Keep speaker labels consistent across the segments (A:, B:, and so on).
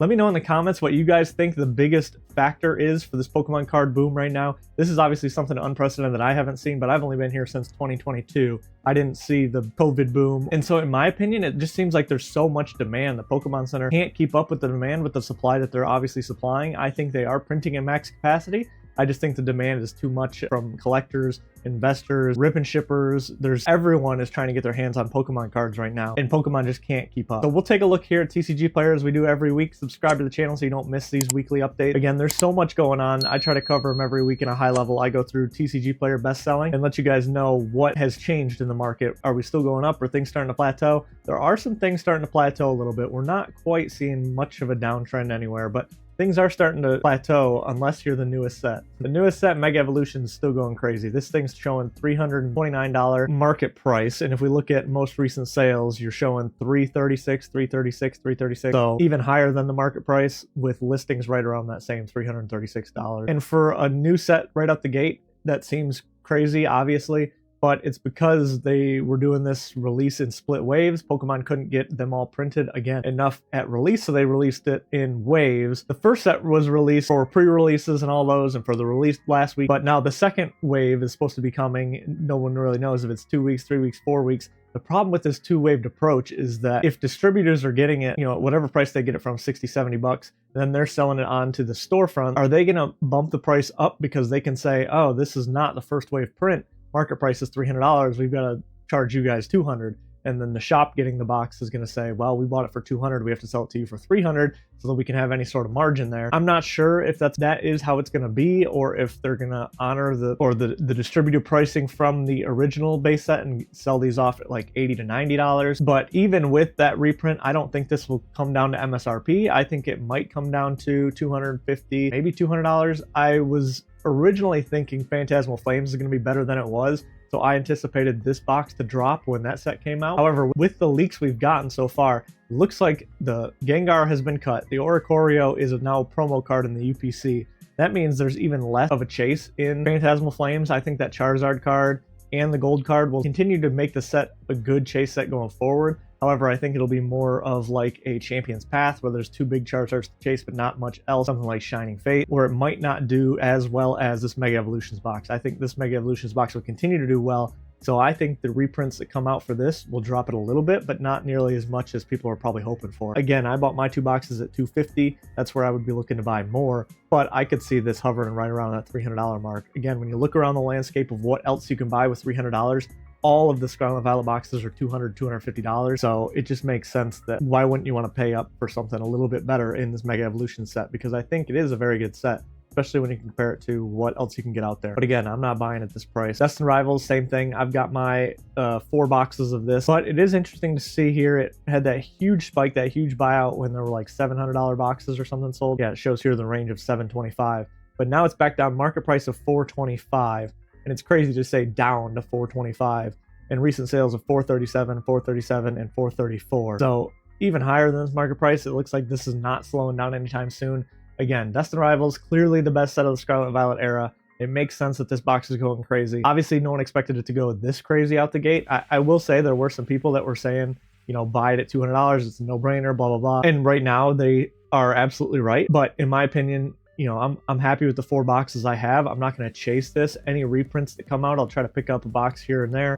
A: Let me know in the comments what you guys think the biggest factor is for this Pokemon card boom right now. This is obviously something unprecedented that I haven't seen, but I've only been here since 2022. I didn't see the COVID boom. And so in my opinion, it just seems like there's so much demand. The Pokemon Center can't keep up with the demand with the supply that they're obviously supplying. I think they are printing at max capacity. I just think the demand is too much from collectors, investors, ribbon shippers. Everyone is trying to get their hands on Pokemon cards right now, and Pokemon just can't keep up. So we'll take a look here at TCG Player as we do every week. Subscribe to the channel so you don't miss these weekly updates. Again, there's so much going on. I try to cover them every week in a high level. I go through TCG Player best selling and let you guys know what has changed in the market. Are we still going up? Are things starting to plateau? There are some things starting to plateau a little bit. We're not quite seeing much of a downtrend anywhere, but things are starting to plateau unless you're the newest set. The newest set, Mega Evolution, is still going crazy. This thing's showing $329 market price, and if we look at most recent sales, you're showing $336, $336, $336. So even higher than the market price with listings right around that same $336. And for a new set right out the gate, that seems crazy, obviously. But it's because they were doing this release in split waves. Pokemon couldn't get them all printed again enough at release, so they released it in waves. The first set was released for pre-releases and all those, and for the release last week. But now the second wave is supposed to be coming. No one really knows if it's 2 weeks, 3 weeks, 4 weeks. The problem with this two-waved approach is that if distributors are getting it, whatever price they get it from, 60, 70 bucks, then they're selling it on to the storefront. Are they going to bump the price up because they can say, oh, this is not the first wave print? Market price is $300. We've got to charge you guys $200. And then the shop getting the box is going to say, well, we bought it for $200. We have to sell it to you for $300 so that we can have any sort of margin there. I'm not sure if that is how it's going to be, or if they're going to honor the distributor pricing from the original base set and sell these off at like $80 to $90. But even with that reprint, I don't think this will come down to MSRP. I think it might come down to $250, maybe $200. I was originally thinking Phantasmal Flames is going to be better than it was, so I anticipated this box to drop when that set came out. However, with the leaks we've gotten so far, it looks like the Gengar has been cut. The Oricorio is now a promo card in the UPC. That means there's even less of a chase in Phantasmal Flames. I think that Charizard card and the gold card will continue to make the set a good chase set going forward. However, I think it'll be more of like a Champion's Path where there's two big Charizards to chase but not much else, something like Shining Fate, where it might not do as well as this Mega Evolutions box. I think this Mega Evolutions box will continue to do well, so I think the reprints that come out for this will drop it a little bit, but not nearly as much as people are probably hoping for. Again, I bought my 2 boxes at $250. That's where I would be looking to buy more, but I could see this hovering right around that $300 mark. Again, when you look around the landscape of what else you can buy with $300, all of the Scarlet Violet boxes are $200, $250. So it just makes sense that why wouldn't you want to pay up for something a little bit better in this Mega Evolution set? Because I think it is a very good set, especially when you compare it to what else you can get out there. But again, I'm not buying at this price. Destined Rivals, same thing. I've got my 4 boxes of this, but it is interesting to see here. It had that huge spike, that huge buyout when there were like $700 boxes or something sold. Yeah, it shows here the range of $725, but now it's back down market price of $425. And it's crazy to say down to $425 and recent sales of $437, $437, and $434. So even higher than this market price, it looks like this is not slowing down anytime soon. Again, Destined Rivals, clearly the best set of the Scarlet Violet era. It makes sense that this box is going crazy. Obviously, no one expected it to go this crazy out the gate. I will say there were some people that were saying, buy it at $200. It's a no-brainer, blah, blah, blah. And right now, they are absolutely right. But in my opinion, I'm happy with the 4 boxes I have. I'm not going to chase this. Any reprints that come out, I'll try to pick up a box here and there.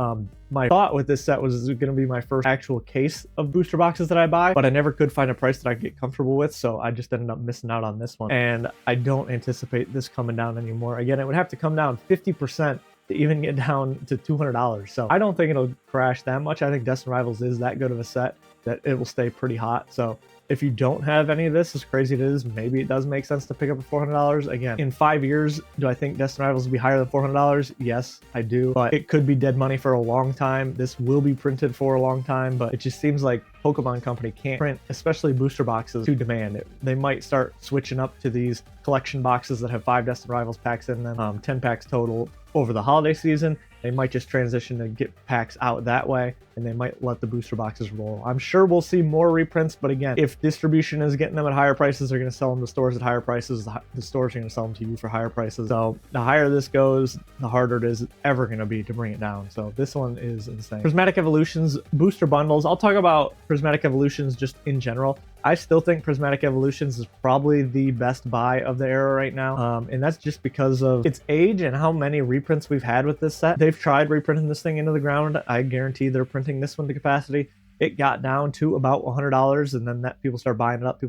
A: My thought with this set was going to be my first actual case of booster boxes that I buy, but I never could find a price that I could get comfortable with, so I just ended up missing out on this one. And I don't anticipate this coming down anymore. Again, it would have to come down 50% to even get down to $200. So I don't think it'll crash that much. I think Destined Rivals is that good of a set that it will stay pretty hot. So if you don't have any of this, as crazy as it is, maybe it does make sense to pick up at $400. Again, in 5 years, do I think Destined Rivals will be higher than $400? Yes, I do. But it could be dead money for a long time. This will be printed for a long time, but it just seems like Pokemon Company can't print, especially booster boxes, to demand. They might start switching up to these collection boxes that have 5 Destined Rivals packs in them, 10 packs total over the holiday season. They might just transition to get packs out that way, and they might let the booster boxes roll. I'm sure we'll see more reprints, but again, if distribution is getting them at higher prices, they're going to sell them to stores at higher prices. The stores are going to sell them to you for higher prices. So the higher this goes, the harder it is ever going to be to bring it down. So this one is insane. Prismatic Evolutions booster bundles. I'll talk about Prismatic Evolutions just in general. I still think Prismatic Evolutions is probably the best buy of the era right now. And that's just because of its age and how many reprints we've had with this set. They've tried reprinting this thing into the ground. I guarantee they're printing this one to capacity. It got down to about $100, and then people start buying it up.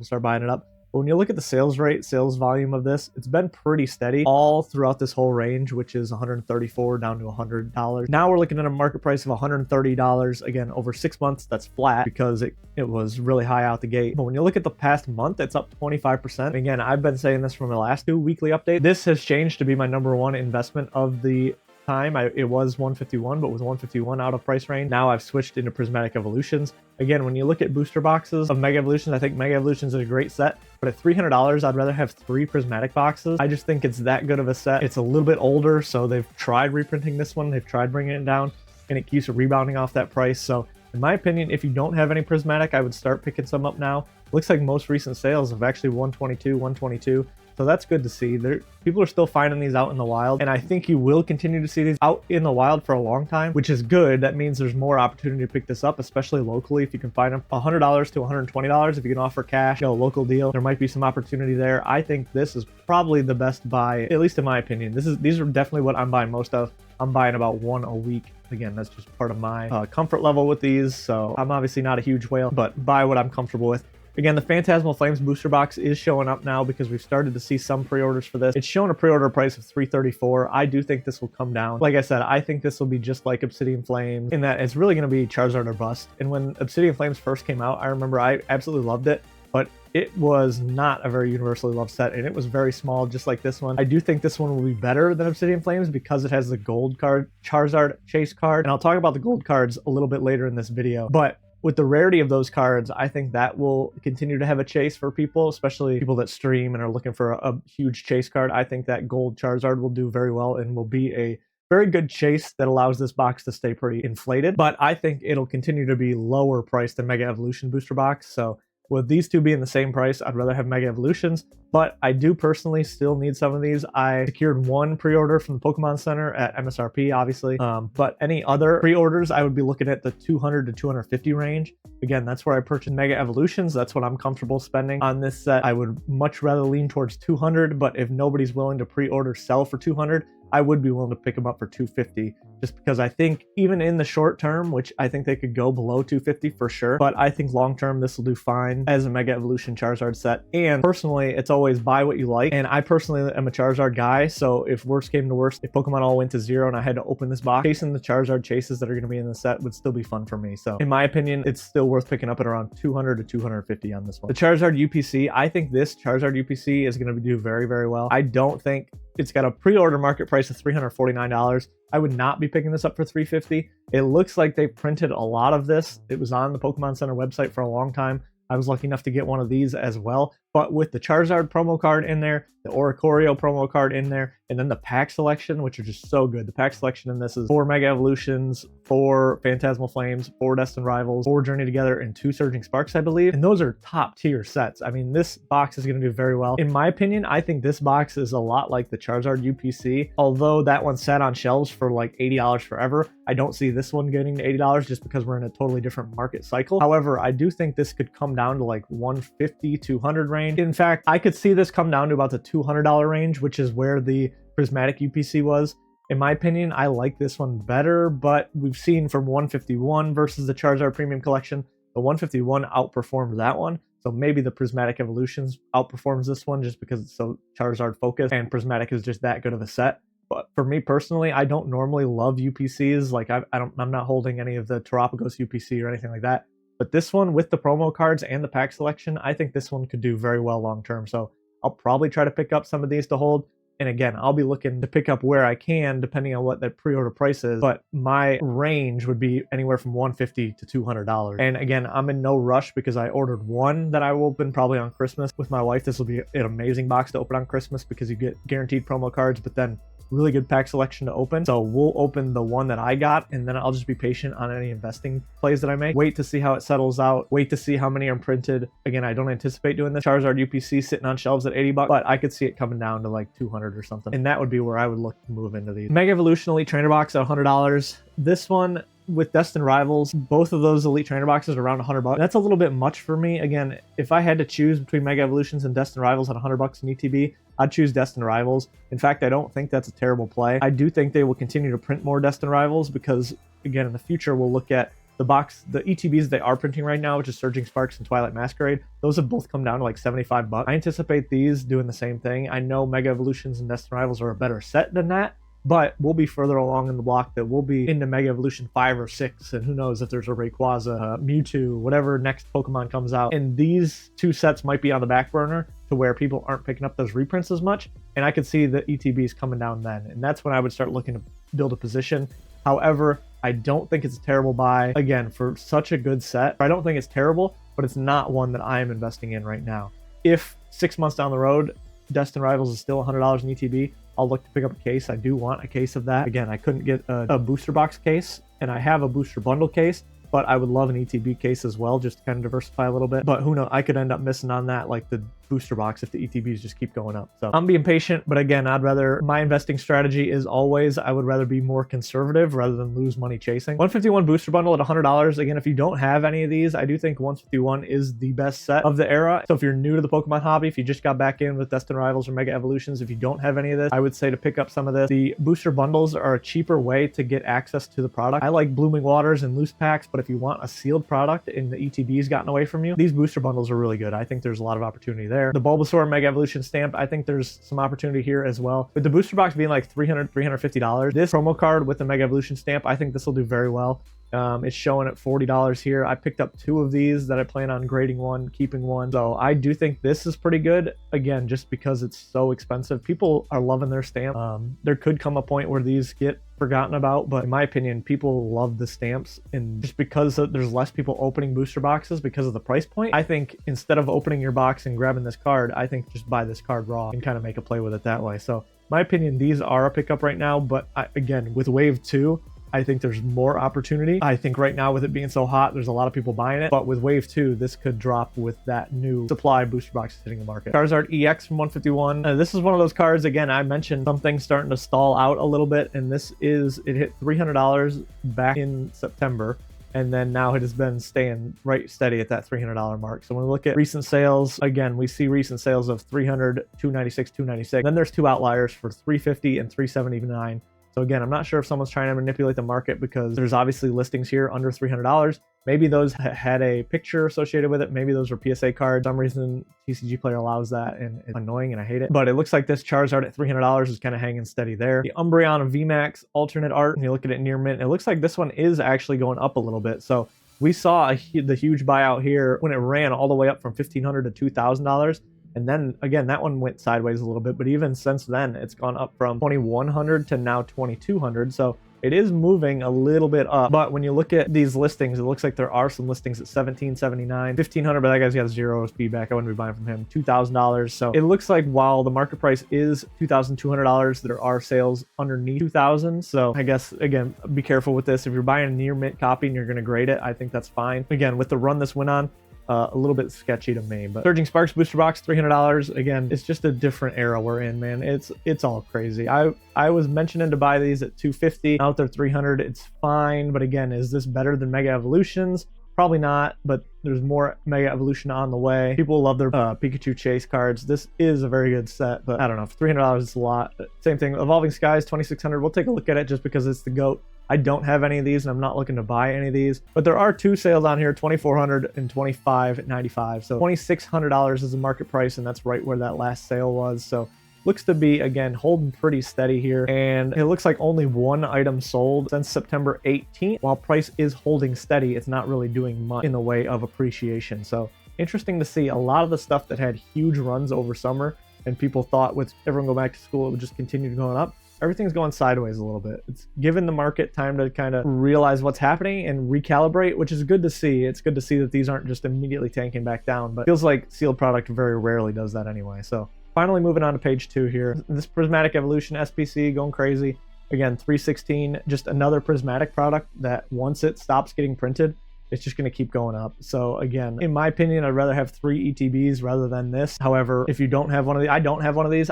A: But when you look at the sales rate, sales volume of this, it's been pretty steady all throughout this whole range, which is $134 down to $100. Now we're looking at a market price of $130. Again, over 6 months, that's flat because it was really high out the gate. But when you look at the past month, it's up 25%. Again, I've been saying this from the last 2 weekly updates. This has changed to be my #1 investment of the time. It was 151, but with 151 out of price range, now I've switched into Prismatic Evolutions. Again, when you look at booster boxes of Mega Evolutions, I think Mega Evolutions is a great set, but at $300, I'd rather have 3 prismatic boxes. I just think it's that good of a set. It's a little bit older, so they've tried reprinting this one, they've tried bringing it down, and it keeps rebounding off that price. So in my opinion, if you don't have any prismatic, I would start picking some up now. Looks like most recent sales have actually 122. So that's good to see. People are still finding these out in the wild, and I think you will continue to see these out in the wild for a long time, which is good. That means there's more opportunity to pick this up, especially locally. If you can find them $100 to $120, if you can offer cash, local deal, there might be some opportunity there. I think this is probably the best buy, at least in my opinion. These are definitely what I'm buying most of. I'm buying about 1 a week. Again, that's just part of my comfort level with these. So I'm obviously not a huge whale, but buy what I'm comfortable with. Again, the Phantasmal Flames booster box is showing up now because we've started to see some pre-orders for this. It's showing a pre-order price of $334. I do think this will come down. Like I said, I think this will be just like Obsidian Flames in that it's really going to be Charizard or bust. And when Obsidian Flames first came out, I remember I absolutely loved it, but it was not a very universally loved set, and it was very small, just like this one. I do think this one will be better than Obsidian Flames because it has the gold card, Charizard chase card, and I'll talk about the gold cards a little bit later in this video. But with the rarity of those cards, I think that will continue to have a chase for people, especially people that stream and are looking for a huge chase card. I think that gold Charizard will do very well and will be a very good chase that allows this box to stay pretty inflated. But I think it'll continue to be lower priced than Mega Evolution booster box. So with these two being the same price, I'd rather have Mega Evolutions, but I do personally still need some of these. I secured 1 pre-order from the Pokemon Center at MSRP, obviously, but any other pre-orders, I would be looking at the 200 to 250 range. Again, that's where I purchased Mega Evolutions. That's what I'm comfortable spending on this set. I would much rather lean towards 200, but if nobody's willing to pre-order sell for 200, I would be willing to pick them up for 250, just because I think even in the short term, which I think they could go below 250 for sure, but I think long term this will do fine as a Mega Evolution Charizard set. And personally, it's always buy what you like, and I personally am a Charizard guy, so if worst came to worst, if Pokemon all went to 0 and I had to open this box, chasing the Charizard chases that are going to be in the set would still be fun for me. So in my opinion, it's still worth picking up at around 200 to 250 on this one. The Charizard UPC, I think this Charizard UPC is going to do very, very well. I don't think it's got a pre-order market price of $349. I would not be picking this up for $350. It looks like they printed a lot of this. It was on the Pokemon Center website for a long time. I was lucky enough to get one of these as well. But with the Charizard promo card in there, the Oricorio promo card in there, and then the pack selection, which are just so good. The pack selection in this is 4 Mega Evolutions, 4 Phantasmal Flames, 4 Destined Rivals, 4 Journey Together, and 2 Surging Sparks, I believe. And those are top tier sets. I mean, this box is going to do very well. In my opinion, I think this box is a lot like the Charizard UPC. Although that one sat on shelves for like $80 forever, I don't see this one getting to $80 just because we're in a totally different market cycle. However, I do think this could come down to like 150, 200 range. In fact, I could see this come down to about the $200 range, which is where the Prismatic UPC was. In my opinion, I like this one better, but we've seen from 151 versus the Charizard Premium Collection, the 151 outperformed that one. So maybe the Prismatic Evolutions outperforms this one just because it's so Charizard focused, and Prismatic is just that good of a set. But for me personally, I don't normally love UPCs. Like I'm not holding any of the Terapagos UPC or anything like that. But this one with the promo cards and the pack selection, I think this one could do very well long term. So I'll probably try to pick up some of these to hold. And again, I'll be looking to pick up where I can, depending on what that pre-order price is. But my range would be anywhere from $150 to $200. And again, I'm in no rush because I ordered one that I will open probably on Christmas with my wife. This will be an amazing box to open on Christmas because you get guaranteed promo cards, but then really good pack selection to open. So we'll open the one that I got, and then I'll just be patient on any investing plays that I make. Wait to see how it settles out. Wait to see how many are printed. Again, I don't anticipate doing this Charizard UPC sitting on shelves at $80, but I could see it coming down to like 200 or something. And that would be where I would look to move into these. Mega Evolution Elite Trainer Box at $100. This one, with Destined Rivals, both of those Elite Trainer boxes are around $100. That's a little bit much for me. Again, if I had to choose between Mega Evolutions and Destined Rivals at $100 in ETB, I'd choose Destined Rivals. In fact, I don't think that's a terrible play. I do think they will continue to print more Destined Rivals because, again, in the future, we'll look at the ETBs they are printing right now, which is Surging Sparks and Twilight Masquerade. Those have both come down to like $75. I anticipate these doing the same thing. I know Mega Evolutions and Destined Rivals are a better set than that, but we'll be further along in the block that we'll be into Mega Evolution 5 or 6, and who knows if there's a Rayquaza, Mewtwo, whatever next Pokemon comes out. And these two sets might be on the back burner to where people aren't picking up those reprints as much, and I could see the ETBs coming down then, and that's when I would start looking to build a position. However, I don't think it's a terrible buy. Again, for such a good set, I don't think it's terrible, but it's not one that I am investing in right now. If 6 months down the road, Destined Rivals is still $100 in ETB, I'll look to pick up a case. I do want a case of that. Again, I couldn't get a booster box case, and I have a booster bundle case, but I would love an ETB case as well, just to kind of diversify a little bit. But who knows, I could end up missing on that, like the booster box, if the ETBs just keep going up. So I'm being patient, but again, my investing strategy is always, I would rather be more conservative rather than lose money chasing. 151 booster bundle at $100. Again, if you don't have any of these, I do think 151 is the best set of the era. So if you're new to the Pokemon hobby, if you just got back in with Destined Rivals or Mega Evolutions, if you don't have any of this, I would say to pick up some of this. The booster bundles are a cheaper way to get access to the product. I like Blooming Waters and loose packs, but if you want a sealed product and the ETB's gotten away from you, these booster bundles are really good. I think there's a lot of opportunity there. The Bulbasaur Mega Evolution stamp, I think there's some opportunity here as well. With the booster box being like $300, $350, this promo card with the Mega Evolution stamp, I think this will do very well. It's showing at $40 here. I picked up 2 of these that I plan on grading one, keeping one. So I do think this is pretty good. Again, just because it's so expensive. People are loving their stamp. There could come a point where these get forgotten about, but in my opinion, people love the stamps, and just because there's less people opening booster boxes because of the price point, I think instead of opening your box and grabbing this card, I think just buy this card raw and kind of make a play with it that way. So my opinion, these are a pickup right now, but again, with Wave 2, I think there's more opportunity. I think right now with it being so hot, there's a lot of people buying it, but with Wave 2, this could drop with that new supply booster box hitting the market. Charizard EX from 151. This is one of those cards, again, I mentioned something starting to stall out a little bit, and it hit $300 back in September, and then now it has been staying right steady at that $300 mark. So when we look at recent sales, again, we see recent sales of $300, $296, $296. Then there's 2 outliers for $350 and $379. So again, I'm not sure if someone's trying to manipulate the market because there's obviously listings here under $300. Maybe those had a picture associated with it. Maybe those were PSA cards. For some reason, TCG Player allows that, and it's annoying, and I hate it. But it looks like this Charizard at $300 is kind of hanging steady there. The Umbreon VMAX alternate art, and you look at it near mint, it looks like this one is actually going up a little bit. So we saw the huge buyout here when it ran all the way up from $1,500 to $2,000. And then again, that one went sideways a little bit, but even since then, it's gone up from $2,100 to now $2,200. So it is moving a little bit up. But when you look at these listings, it looks like there are some listings at $1,779, $1,500, but that guy's got 0 feedback. I wouldn't be buying from him. $2,000. So it looks like while the market price is $2,200, there are sales underneath $2,000. So I guess, again, be careful with this. If you're buying a near mint copy and you're going to grade it, I think that's fine. Again, with the run this went on, a little bit sketchy to me. But Surging Sparks booster box, $300. Again, it's just a different era we're in, man. It's all crazy. I was mentioning to buy these at $250. Out there $300. It's fine, but again, is this better than Mega Evolutions? Probably not, but there's more Mega Evolution on the way. People love their Pikachu Chase cards. This is a very good set, but I don't know. For $300, it's a lot. Same thing. Evolving Skies, $2,600. We'll take a look at it just because it's the GOAT. I don't have any of these, and I'm not looking to buy any of these. But there are 2 sales on here, $2,400 and $2,595. So $2,600 is the market price, and that's right where that last sale was. So looks to be, again, holding pretty steady here. And it looks like only 1 item sold since September 18th. While price is holding steady, it's not really doing much in the way of appreciation. So interesting to see a lot of the stuff that had huge runs over summer, and people thought with everyone go back to school, it would just continue going up. Everything's going sideways a little bit. It's given the market time to kind of realize what's happening and recalibrate, which is good to see. It's good to see that these aren't just immediately tanking back down, but it feels like sealed product very rarely does that anyway. So finally moving on to page 2 here. This Prismatic Evolution SPC going crazy. Again, 316, just another prismatic product that once it stops getting printed, it's just going to keep going up. So again, in my opinion, I'd rather have 3 ETBs rather than this. However, if you don't have one of these, I don't have one of these.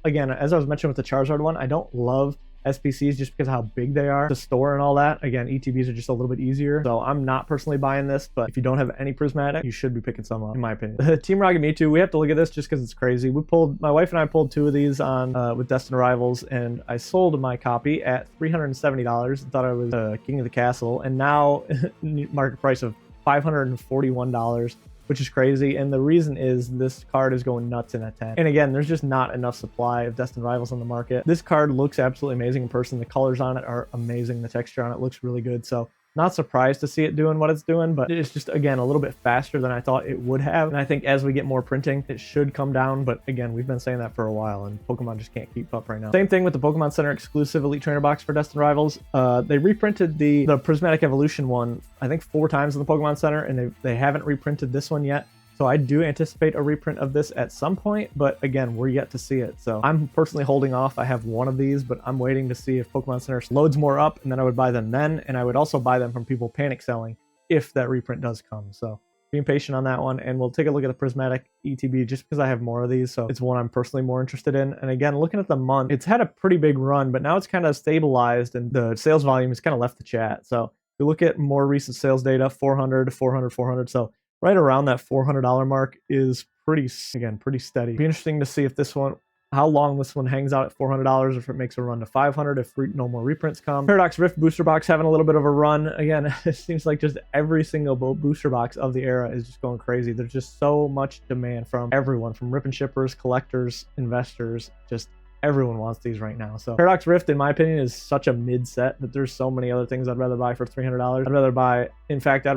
A: Again, as I was mentioning with the Charizard one, I don't love SPCs just because of how big they are to store and all that. Again, ETBs are just a little bit easier. So I'm not personally buying this, but if you don't have any prismatic, you should be picking some up, in my opinion. The Team Ragamitu, we have to look at this just because it's crazy. My wife and I pulled 2 of these on with Destined Arrivals, and I sold my copy at $370 and thought I was king of the castle. And now market price of $541, which is crazy. And the reason is this card is going nuts in a 10. And again, there's just not enough supply of Destined Rivals on the market. This card looks absolutely amazing in person. The colors on it are amazing. The texture on it looks really good. So not surprised to see it doing what it's doing, but it's just, again, a little bit faster than I thought it would have. And I think as we get more printing, it should come down. But again, we've been saying that for a while, and Pokemon just can't keep up right now. Same thing with the Pokemon Center exclusive Elite Trainer box for Destined Rivals. They reprinted the Prismatic Evolution one, I think 4 times in the Pokemon Center, and they haven't reprinted this one yet. So I do anticipate a reprint of this at some point, but again, we're yet to see it. So I'm personally holding off. I have one of these, but I'm waiting to see if Pokemon Center loads more up, and then I would buy them then. And I would also buy them from people panic selling if that reprint does come. So being patient on that one, and we'll take a look at the Prismatic ETB just because I have more of these. So it's one I'm personally more interested in. And again, looking at the month, it's had a pretty big run, but now it's kind of stabilized and the sales volume has kind of left the chat. So if you look at more recent sales data, 400 to 400, 400. So right around that $400 mark is pretty steady. Be interesting to see if this one, how long this one hangs out at $400, if it makes a run to 500, if no more reprints come. Paradox Rift booster box having a little bit of a run. Again, it seems like just every single booster box of the era is just going crazy. There's just so much demand from everyone, from rip and shippers, collectors, investors, just everyone wants these right now. So Paradox Rift, in my opinion, is such a mid set that there's so many other things I'd rather buy for $300. I'd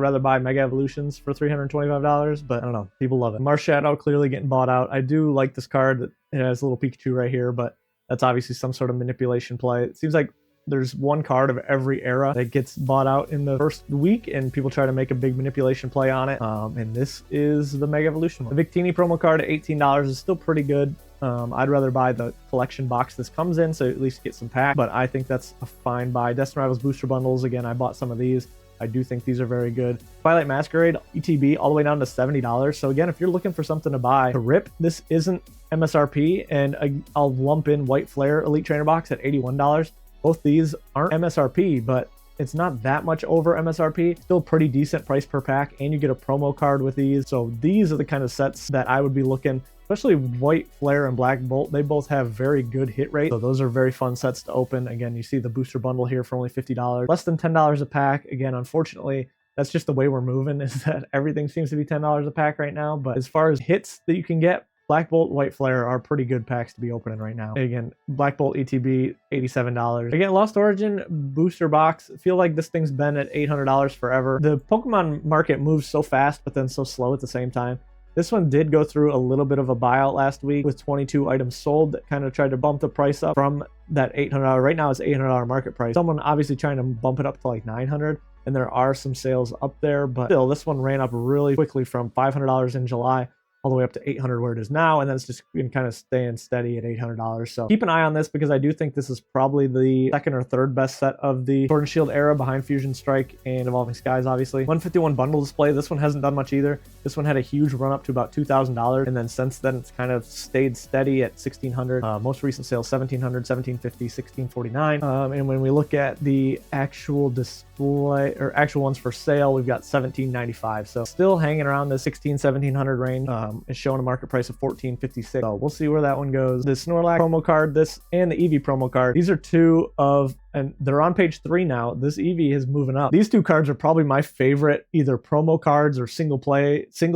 A: rather buy Mega Evolutions for $325, but I don't know, people love it. Marshadow clearly getting bought out. I do like this card. That it has a little Pikachu right here, but that's obviously some sort of manipulation play. It seems like there's one card of every era that gets bought out in the first week, and people try to make a big manipulation play on it. And this is the Mega Evolution one. The Victini promo card at $18 is still pretty good. I'd rather buy the collection box this comes in, so at least get some packs, but I think that's a fine buy. Destined Rivals booster bundles, again, I bought some of these. I do think these are very good. Twilight Masquerade ETB all the way down to $70. So again, if you're looking for something to buy to rip, this isn't MSRP, and I'll lump in White Flare Elite Trainer box at $81. Both these aren't MSRP, but it's not that much over MSRP. Still pretty decent price per pack, and you get a promo card with these. So these are the kind of sets that I would be looking, especially White Flare and Black Bolt. They both have very good hit rate, so those are very fun sets to open. Again, you see the booster bundle here for only $50, less than $10 a pack. Again, unfortunately, that's just the way we're moving, is that everything seems to be $10 a pack right now. But as far as hits that you can get, Black Bolt, White Flare are pretty good packs to be opening right now. Again, Black Bolt ETB, $87. Again, Lost Origin booster box. I feel like this thing's been at $800 forever. The Pokemon market moves so fast, but then so slow at the same time. This one did go through a little bit of a buyout last week with 22 items sold that kind of tried to bump the price up from that $800. Right now it's $800 market price. Someone obviously trying to bump it up to like $900, and there are some sales up there, but still this one ran up really quickly from $500 in July all the way up to $800 where it is now, and then it's just been kind of staying steady at $800. So keep an eye on this, because I do think this is probably the second or third best set of the Sword and Shield era, behind Fusion Strike and Evolving Skies, obviously. 151 bundle display. This one hasn't done much either. This one had a huge run up to about $2,000, and then since then it's kind of stayed steady at $1,600. Most recent sales $1,700, $1,750, $1,649. And when we look at the actual display or actual ones for sale, we've got $1,795. So still hanging around the $1,600-$1,700 range. It's showing a market price of $1,456. So we'll see where that one goes. The Snorlax promo card, this, and the Eevee promo card. These are two of, and they're on page 3 now. This Eevee is moving up. These two cards are probably my favorite, either promo cards or single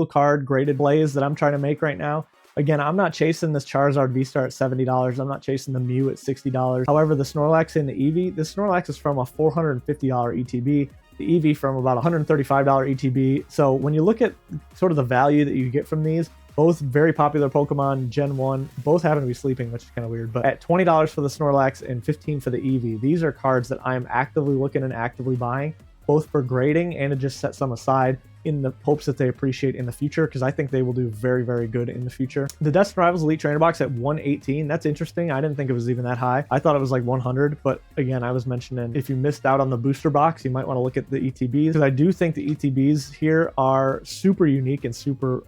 A: card graded plays that I'm trying to make right now. Again, I'm not chasing this Charizard V-Star at $70. I'm not chasing the Mew at $60. However, the Snorlax and the Eevee, this Snorlax is from a $450 ETB. The Eevee from about $135 ETB. So when you look at sort of the value that you get from these, both very popular Pokemon Gen 1, both happen to be sleeping, which is kind of weird. But at $20 for the Snorlax and $15 for the Eevee, these are cards that I'm actively looking and actively buying, both for grading and to just set some aside in the hopes that they appreciate in the future, because I think they will do very, very good in the future. The Destin Rivals Elite Trainer Box at 118, that's interesting. I didn't think it was even that high. I thought it was like 100, but again, I was mentioning if you missed out on the booster box, you might want to look at the ETBs, because I do think the ETBs here are super unique and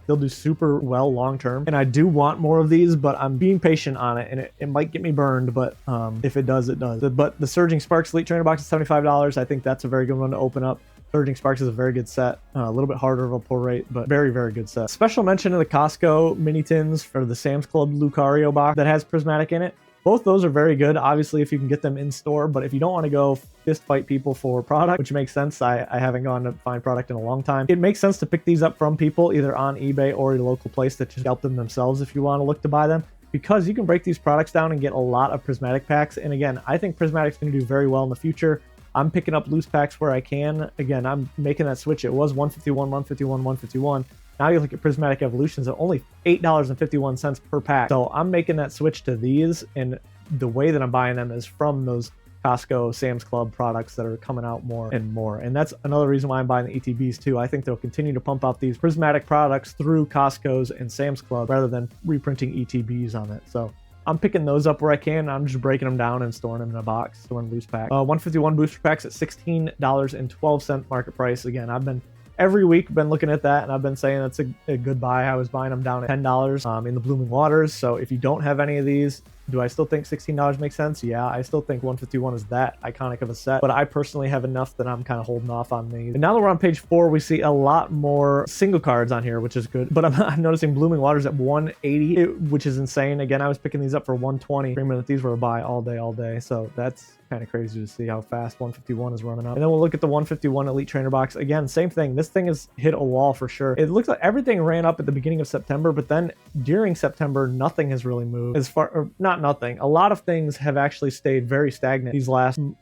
A: they'll do super well long term. And I do want more of these, but I'm being patient on it, and it might get me burned, but if it does, it does. But the Surging Sparks Elite Trainer Box is $75. I think that's a very good one to open up. Surging Sparks is a very good set, a little bit harder of a pull rate, but very, very good set. Special mention to the Costco mini tins for the Sam's Club Lucario box that has prismatic in it. Both those are very good, obviously, if you can get them in store, but if you don't want to go fist fight people for product, which makes sense, I haven't gone to find product in a long time, it makes sense to pick these up from people either on eBay or a local place that just scalp them themselves if you want to look to buy them, because you can break these products down and get a lot of prismatic packs. And again, I think prismatic's going to do very well in the future. I'm picking up loose packs where I can. Again, I'm making that switch. It was 151, 151, 151. Now you look at Prismatic Evolutions at only $8.51 per pack. So I'm making that switch to these, and the way that I'm buying them is from those Costco, Sam's Club products that are coming out more and more. And that's another reason why I'm buying the ETBs too. I think they'll continue to pump out these prismatic products through Costco's and Sam's Club rather than reprinting ETBs on it. So I'm picking those up where I can. I'm just breaking them down and storing them in a box, storing loose pack. 151 booster packs at $16.12 market price. Again, every week been looking at that, and I've been saying that's a good buy. I was buying them down at $10 in the Blooming Waters. So if you don't have any of these, do I still think $16 makes sense? Yeah, I still think 151 is that iconic of a set, but I personally have enough that I'm kind of holding off on these. And now that we're on page 4, we see a lot more single cards on here, which is good, but I'm noticing Blooming Waters at 180, which is insane. Again, I was picking these up for 120, screaming that these were a buy all day. So that's kind of crazy to see how fast 151 is running up. And then we'll look at the 151 Elite Trainer Box. Again, same thing. This thing has hit a wall for sure. It looks like everything ran up at the beginning of September, but then during September, nothing has really moved. Not nothing. A lot of things have actually stayed very stagnant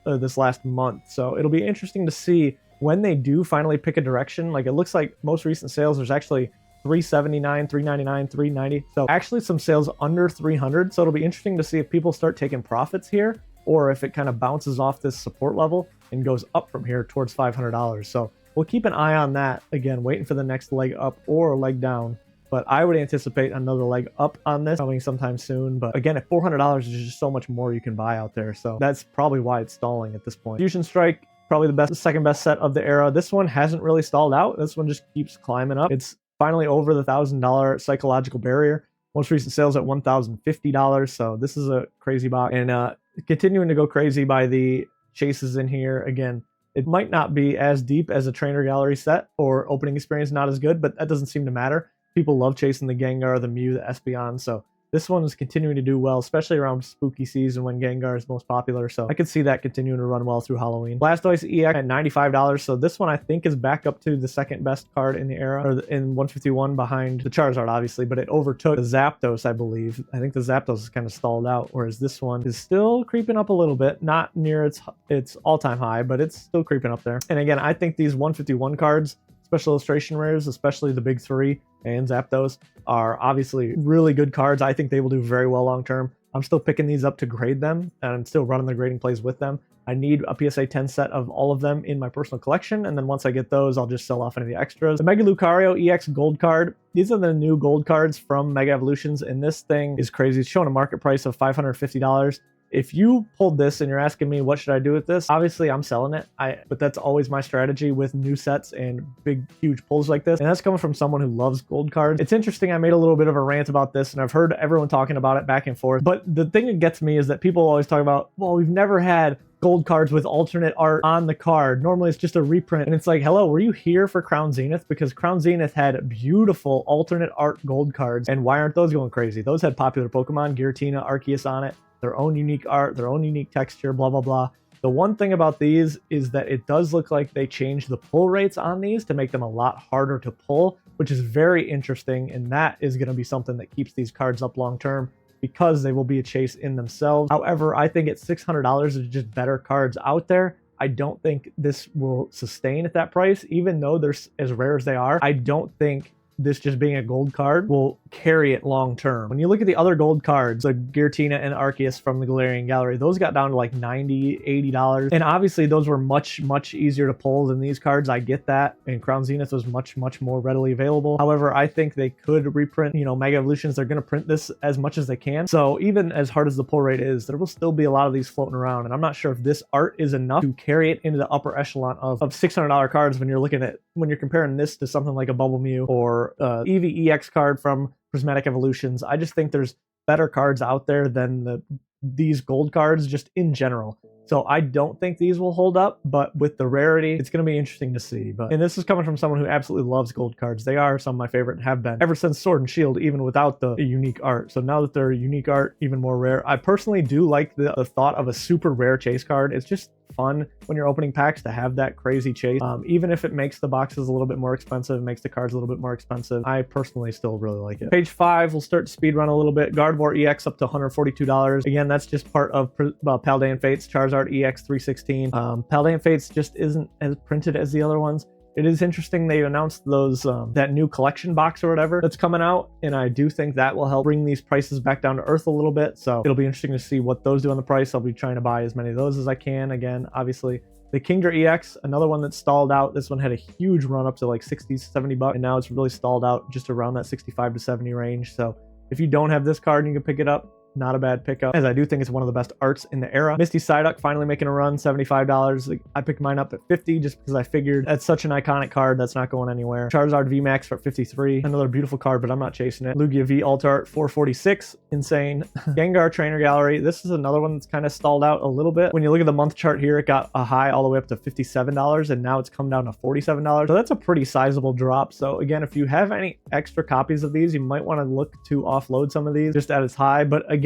A: this last month. So it'll be interesting to see when they do finally pick a direction. Like, it looks like most recent sales, there's actually $379, $399, $390. So actually some sales under $300. So it'll be interesting to see if people start taking profits here, or if it kind of bounces off this support level and goes up from here towards $500. So we'll keep an eye on that. Again, waiting for the next leg up or a leg down. But I would anticipate another leg up on this coming sometime soon. But again, at $400, there's just so much more you can buy out there. So that's probably why it's stalling at this point. Fusion Strike, probably the second best set of the era. This one hasn't really stalled out. This one just keeps climbing up. It's finally over the $1,000 psychological barrier. Most recent sales at $1,050. So this is a crazy box. And continuing to go crazy by the chases in here. Again, it might not be as deep as a Trainer Gallery set, or opening experience not as good, but that doesn't seem to matter. People love chasing the Gengar, the Mew, the Espeon, so this one is continuing to do well, especially around spooky season when Gengar is most popular, so I could see that continuing to run well through Halloween. Blastoise EX at $95, so this one I think is back up to the second best card in the era, or in 151 behind the Charizard, obviously, but it overtook the Zapdos, I believe. I think the Zapdos is kind of stalled out, whereas this one is still creeping up a little bit, not near its all-time high, but it's still creeping up there. And again, I think these 151 cards, special illustration rares, especially the big three and Zapdos, are obviously really good cards. I think they will do very well long term. I'm still picking these up to grade them, and I'm still running the grading plays with them. I need a PSA 10 set of all of them in my personal collection, and then once I get those, I'll just sell off any of the extras. The Mega Lucario EX Gold card. These are the new gold cards from Mega Evolutions, and this thing is crazy. It's showing a market price of $550. If you pulled this and you're asking me what should I do with this, obviously I'm selling it. But that's always my strategy with new sets and big, huge pulls like this. And that's coming from someone who loves gold cards. It's interesting, I made a little bit of a rant about this, and I've heard everyone talking about it back and forth. But the thing that gets me is that people always talk about, well, we've never had gold cards with alternate art on the card. Normally it's just a reprint. And it's like, hello, were you here for Crown Zenith? Because Crown Zenith had beautiful alternate art gold cards. And why aren't those going crazy? Those had popular Pokemon, Giratina, Arceus on it. Their own unique art, their own unique texture, blah, blah, blah. The one thing about these is that it does look like they changed the pull rates on these to make them a lot harder to pull, which is very interesting. And that is going to be something that keeps these cards up long term, because they will be a chase in themselves. However, I think at $600, there's just better cards out there. I don't think this will sustain at that price, even though they're as rare as they are. I don't think this just being a gold card will carry it long term. When you look at the other gold cards, like Giratina and Arceus from the Galarian Gallery, those got down to like $90, $80. And obviously those were much easier to pull than these cards. I get that. And Crown Zenith was much more readily available. However, I think they could reprint, you know, Mega Evolutions. They're going to print this as much as they can. So even as hard as the pull rate is, there will still be a lot of these floating around. And I'm not sure if this art is enough to carry it into the upper echelon of $600 cards when you're comparing this to something like a Bubble Mew or Eevee EX card from Prismatic Evolutions. I just think there's better cards out there than these gold cards just in general. So I don't think these will hold up, but with the rarity, it's going to be interesting to see. And this is coming from someone who absolutely loves gold cards. They are some of my favorite and have been ever since Sword and Shield, even without the unique art. So now that they're unique art, even more rare. I personally do like the thought of a super rare chase card. It's just fun when you're opening packs to have that crazy chase. Even if it makes the boxes a little bit more expensive, makes the cards a little bit more expensive, I personally still really like it. Page 5, we'll start to speed run a little bit. Gardevoir EX up to $142. Again, that's just part of Paldean Fates. Charizard EX 316. Paldean Fates just isn't as printed as the other ones. It is interesting they announced those that new collection box or whatever that's coming out, and I do think that will help bring these prices back down to earth a little bit. So it'll be interesting to see what those do on the price. I'll be trying to buy as many of those as I can. Again, obviously the Kingdra EX, another one that stalled out. This one had a huge run up to like 60, 70 bucks, and now it's really stalled out just around that 65 to 70 range. So if you don't have this card and you can pick it up, not a bad pickup, as I do think it's one of the best arts in the era. Misty Psyduck finally making a run, $75. I picked mine up at $50 just because I figured that's such an iconic card that's not going anywhere. Charizard VMAX for $53. Another beautiful card, but I'm not chasing it. Lugia V Alt Art, $446. Insane. Gengar Trainer Gallery. This is another one that's kind of stalled out a little bit. When you look at the month chart here, it got a high all the way up to $57, and now it's come down to $47. So that's a pretty sizable drop. So again, if you have any extra copies of these, you might want to look to offload some of these just at its high. But again,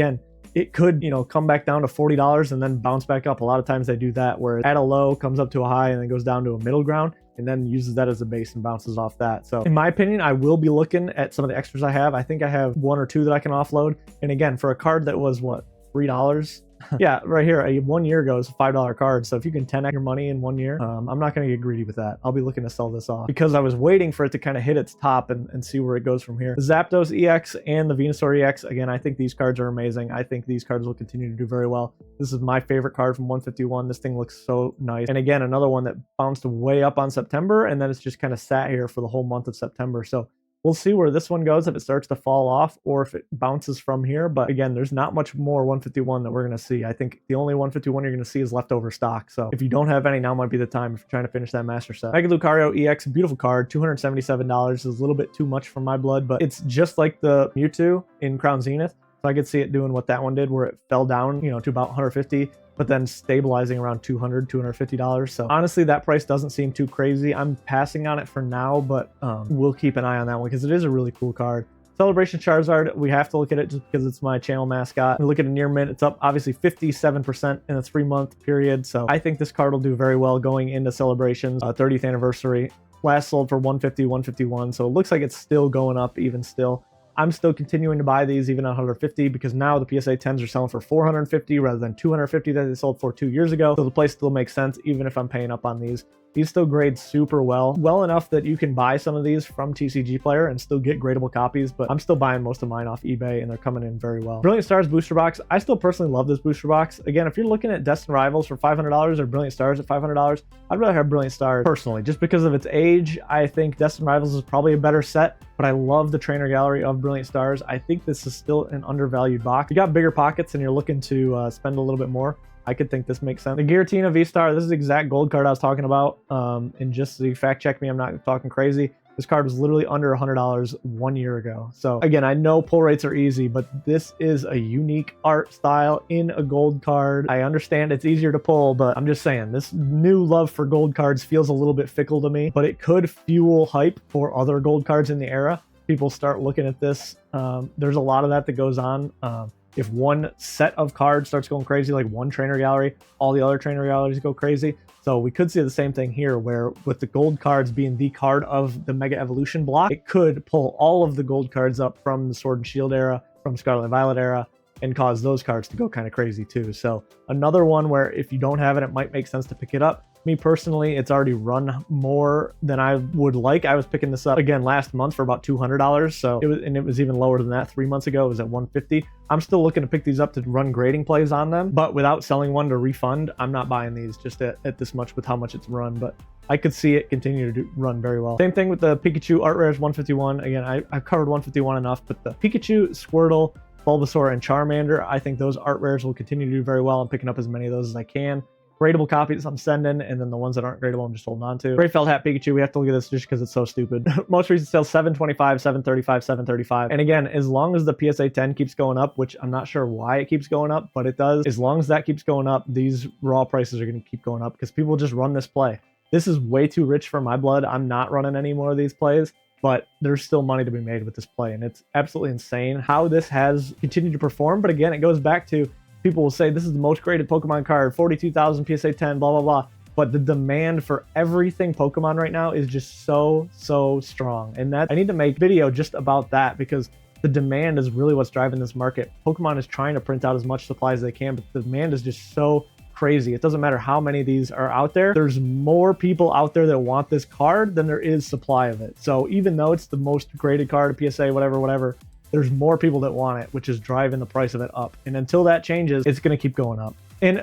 A: it could, you know, come back down to $40 and then bounce back up. A lot of times they do that, where at a low comes up to a high and then goes down to a middle ground and then uses that as a base and bounces off that. So in my opinion, I will be looking at some of the extras I have. I think I have 1 or 2 that I can offload. And again, for a card that was what, $3? Yeah, right here, 1 year ago is a $5 card. So if you can 10x your money in 1 year, I'm not going to get greedy with that. I'll be looking to sell this off because I was waiting for it to kind of hit its top and see where it goes from here. The Zapdos EX and the Venusaur EX, again, I think these cards are amazing. I think these cards will continue to do very well. This is my favorite card from 151. This thing looks so nice. And again, another one that bounced way up on September, and then it's just kind of sat here for the whole month of September. So we'll see where this one goes, if it starts to fall off or if it bounces from here. But again, there's not much more 151 that we're going to see. I think the only 151 you're going to see is leftover stock. So if you don't have any, now might be the time if you're trying to finish that master set. Mega Lucario EX, beautiful card, $277 is a little bit too much for my blood, but it's just like the Mewtwo in Crown Zenith. So I could see it doing what that one did, where it fell down, you know, to about 150, but then stabilizing around $200, $250. So honestly, that price doesn't seem too crazy. I'm passing on it for now, but we'll keep an eye on that one because it is a really cool card. Celebration Charizard, we have to look at it just because it's my channel mascot. We look at a near mint, it's up obviously 57% in a 3-month period. So I think this card will do very well going into Celebrations 30th anniversary. Last sold for 150, 151. So it looks like it's still going up even still. I'm still continuing to buy these even at 150 because now the PSA 10s are selling for 450 rather than 250 that they sold for 2 years ago. So the price still makes sense even if I'm paying up on these. These still grade super well enough that you can buy some of these from TCG Player and still get gradable copies, but I'm still buying most of mine off eBay and they're coming in very well. Brilliant Stars booster box. I still personally love this booster box. Again, if you're looking at Destined Rivals for $500 or Brilliant Stars at $500, I'd rather have Brilliant Stars personally, just because of its age. I think Destined Rivals is probably a better set, but I love the trainer gallery of Brilliant Stars. I think this is still an undervalued box. If you got bigger pockets and you're looking to spend a little bit more, I could think this makes sense. The Giratina V-Star, this is the exact gold card I was talking about. And just to fact check me, I'm not talking crazy. This card was literally under $100 1 year ago. So again, I know pull rates are easy, but this is a unique art style in a gold card. I understand it's easier to pull, but I'm just saying this new love for gold cards feels a little bit fickle to me, but it could fuel hype for other gold cards in the era. People start looking at this. There's a lot of that goes on. If one set of cards starts going crazy, like one trainer gallery, all the other trainer galleries go crazy. So we could see the same thing here, where with the gold cards being the card of the Mega Evolution block, it could pull all of the gold cards up from the Sword and Shield era, from Scarlet and Violet era, and cause those cards to go kind of crazy too. So another one where if you don't have it, it might make sense to pick it up. Me personally, it's already run more than I would like. I was picking this up again last month for about $200, so it was even lower than that 3 months ago. It was at $150. I'm still looking to pick these up to run grading plays on them, but without selling one to refund, I'm not buying these just at this much with how much it's run. But I could see it continue to run very well. Same thing with the Pikachu Art Rares 151. Again, I've covered 151 enough, but the Pikachu, Squirtle, Bulbasaur, and Charmander, I think those Art Rares will continue to do very well. I'm picking up as many of those as I can. Gradable copies I'm sending, and then the ones that aren't gradable I'm just holding on to. Great Felt Hat Pikachu, we have to look at this just because it's so stupid. Most recent sales, $725, $735, $735. And again, as long as the PSA 10 keeps going up, which I'm not sure why it keeps going up, but it does, as long as that keeps going up, these raw prices are going to keep going up because people just run this play. This is way too rich for my blood. I'm not running any more of these plays, but there's still money to be made with this play, and it's absolutely insane how this has continued to perform. But again, it goes back to people will say this is the most graded Pokemon card, 42,000 PSA 10, blah, blah, blah. But the demand for everything Pokemon right now is just so strong. And that I need to make a video just about that because the demand is really what's driving this market. Pokemon is trying to print out as much supply as they can, but the demand is just so crazy. It doesn't matter how many of these are out there. There's more people out there that want this card than there is supply of it. So even though it's the most graded card, PSA, whatever, there's more people that want it, which is driving the price of it up. And until that changes, it's going to keep going up.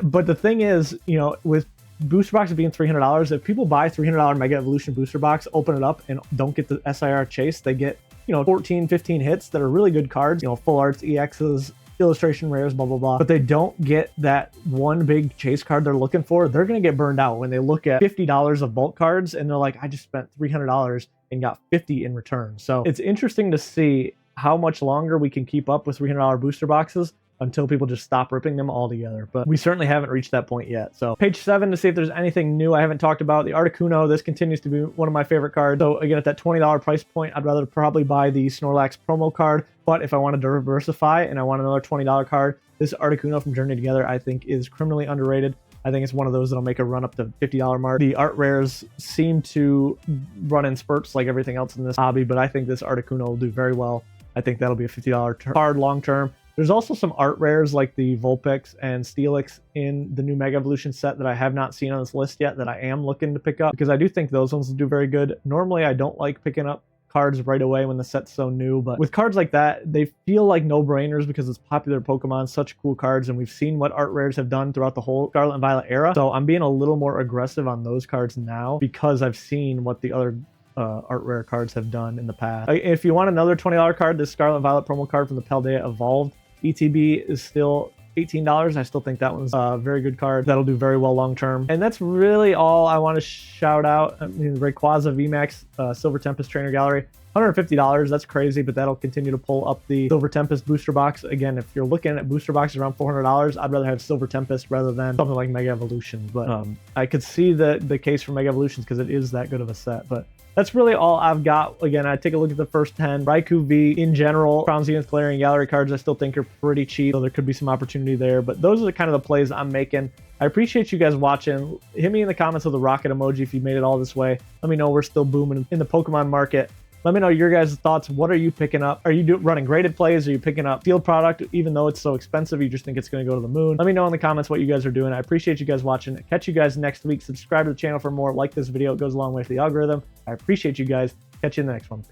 A: But the thing is, you know, with booster boxes being $300, if people buy $300 Mega Evolution booster box, open it up, and don't get the SIR chase, they get, you know, 14, 15 hits that are really good cards, you know, full arts, EXs, illustration rares, blah, blah, blah. But they don't get that one big chase card they're looking for. They're going to get burned out when they look at $50 of bulk cards and they're like, I just spent $300 and got 50 in return. So it's interesting to see how much longer we can keep up with $300 booster boxes until people just stop ripping them altogether. But we certainly haven't reached that point yet. So page 7 to see if there's anything new I haven't talked about. The Articuno, this continues to be one of my favorite cards. So again, at that $20 price point, I'd rather probably buy the Snorlax promo card. But if I wanted to diversify and I want another $20 card, this Articuno from Journey Together, I think is criminally underrated. I think it's one of those that'll make a run up to $50 mark. The art rares seem to run in spurts like everything else in this hobby, but I think this Articuno will do very well. I think that'll be a $50 card long term. There's also some art rares like the Vulpix and Steelix in the new Mega Evolution set that I have not seen on this list yet that I am looking to pick up because I do think those ones will do very good. Normally, I don't like picking up cards right away when the set's so new, but with cards like that, they feel like no-brainers because it's popular Pokemon, such cool cards, and we've seen what art rares have done throughout the whole Scarlet and Violet era. So I'm being a little more aggressive on those cards now because I've seen what the other art rare cards have done in the past. If you want another $20 card, this Scarlet and Violet promo card from the Paldea Evolved ETB is still $18. I still think that one's a very good card. That'll do very well long term. And that's really all I want to shout out. I mean, Rayquaza VMAX Silver Tempest Trainer Gallery, $150. That's crazy, but that'll continue to pull up the Silver Tempest booster box. Again, if you're looking at booster boxes around $400, I'd rather have Silver Tempest rather than something like Mega Evolutions. But I could see the case for Mega Evolutions because it is that good of a set. But that's really all I've got. Again, I take a look at the first 10. Raikou V in general, Crown Zenith Galarian Gallery cards I still think are pretty cheap, so there could be some opportunity there. But those are the kind of the plays I'm making. I appreciate you guys watching. Hit me in the comments with the rocket emoji if you made it all this way. Let me know we're still booming in the Pokemon market. Let me know your guys' thoughts. What are you picking up? Are you running graded plays? Are you picking up field product even though it's so expensive? You just think it's going to go to the moon? Let me know in the comments what you guys are doing. I appreciate you guys watching. Catch you guys next week. Subscribe to the channel for more. Like this video. It goes a long way for the algorithm. I appreciate you guys. Catch you in the next one. Peace.